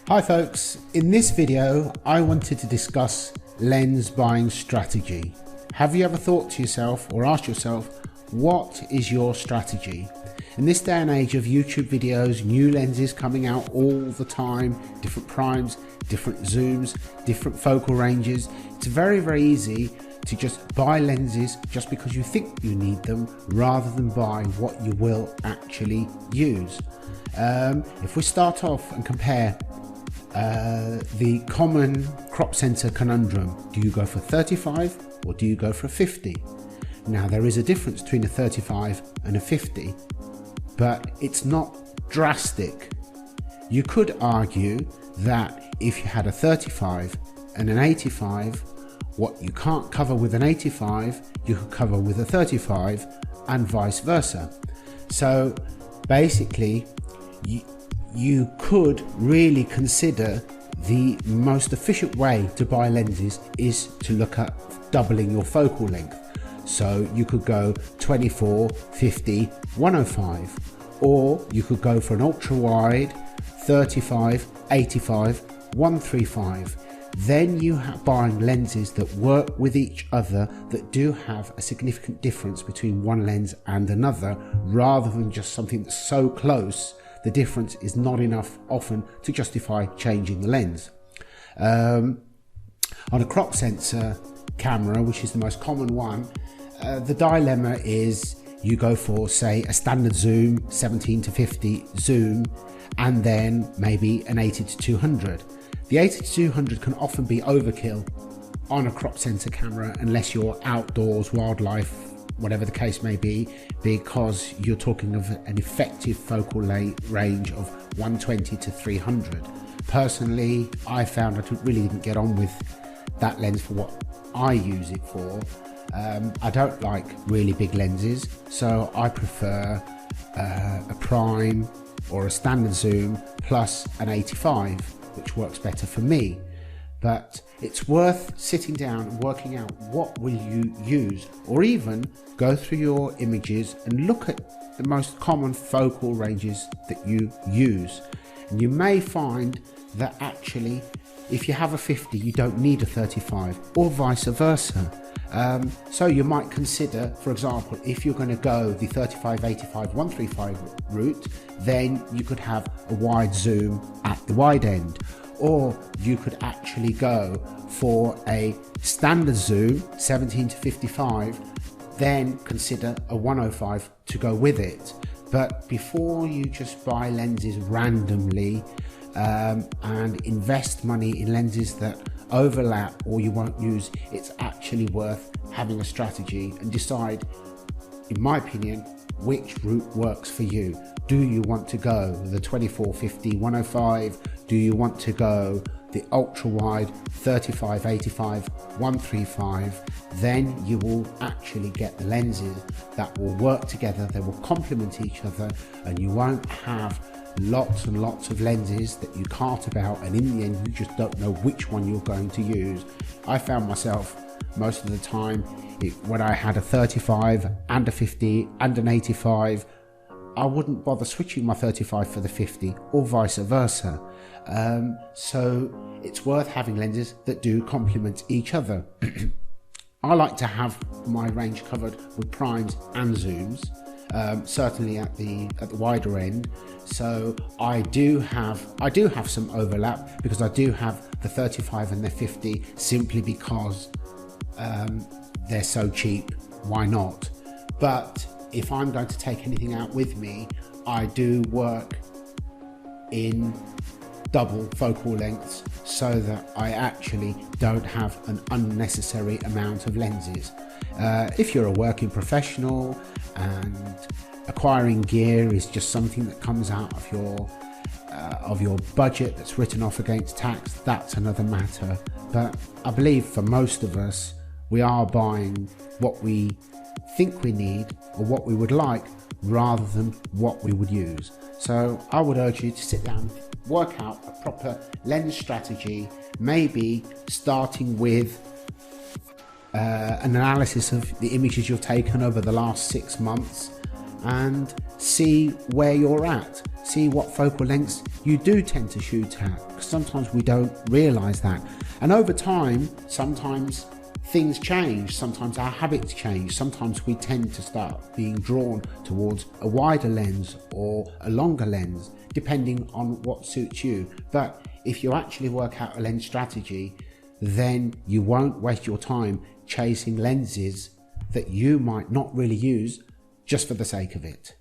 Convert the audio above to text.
Hi folks, in this video I wanted to discuss lens buying strategy. Have you ever thought to yourself or asked yourself, what is your strategy? In this day and age of YouTube videos, new lenses coming out all the time, different primes, different zooms, different focal ranges, it's very easy to just buy lenses just because you think you need them rather than buy what you will actually use. If we start off and compare the common crop sensor conundrum, do you go for 35 or do you go for a 50? Now there is a difference between a 35 and a 50, but it's not drastic. You could argue that if you had a 35 and an 85, what you can't cover with an 85 you could cover with a 35 and vice versa. So basically you could really consider the most efficient way to buy lenses is to look at doubling your focal length. So you could go 24, 50, 105, or you could go for an ultra wide 35, 85, 135. Then you have buying lenses that work with each other, that do have a significant difference between one lens and another, rather than just something that's so close the difference is not enough often to justify changing the lens. On a crop sensor camera, which is the most common one, the dilemma is you go for, say, a standard zoom, 17 to 50 zoom, and then maybe an 80 to 200. The 80 to 200 can often be overkill on a crop sensor camera unless you're outdoors, wildlife, whatever the case may be, because you're talking of an effective focal range of 120 to 300. Personally, I found I really didn't get on with that lens for what I use it for. I don't like really big lenses, so I prefer a prime or a standard zoom plus an 85, which works better for me. But it's worth sitting down and working out what will you use, or even go through your images and look at the most common focal ranges that you use. And you may find that actually if you have a 50 you don't need a 35, or vice versa. So you might consider, for example, if you're going to go the 35, 85, 135 route, then you could have a wide zoom at the wide end. Or you could actually go for a standard zoom, 17 to 55, then consider a 105 to go with it. But before you just buy lenses randomly and invest money in lenses that overlap or you won't use, it's actually worth having a strategy and decide, in my opinion, which route works for you. Do you want to go the 24, 50, 105? Do you want to go the ultra wide 35, 85, 135? Then you will actually get the lenses that will work together, they will complement each other, and you won't have lots and lots of lenses that you cart about and in the end you just don't know which one you're going to use. I found myself most of the time, when I had a 35 and a 50 and an 85, I wouldn't bother switching my 35 for the 50 or vice versa. So it's worth having lenses that do complement each other. I like to have my range covered with primes and zooms, certainly at the wider end. So I do have some overlap, because I do have the 35 and the 50 simply because they're so cheap, why not? But if I'm going to take anything out with me, I do work in double focal lengths so that I actually don't have an unnecessary amount of lenses. If you're a working professional and acquiring gear is just something that comes out of your budget that's written off against tax, that's another matter. But I believe for most of us, we are buying what we think we need or what we would like rather than what we would use. So I would urge you to sit down, work out a proper lens strategy, maybe starting with an analysis of the images you've taken over the last 6 months and see where you're at. See what focal lengths you do tend to shoot at, because sometimes we don't realize that. And over time, sometimes things change, sometimes our habits change, sometimes we tend to start being drawn towards a wider lens or a longer lens, depending on what suits you. But if you actually work out a lens strategy, then you won't waste your time chasing lenses that you might not really use just for the sake of it.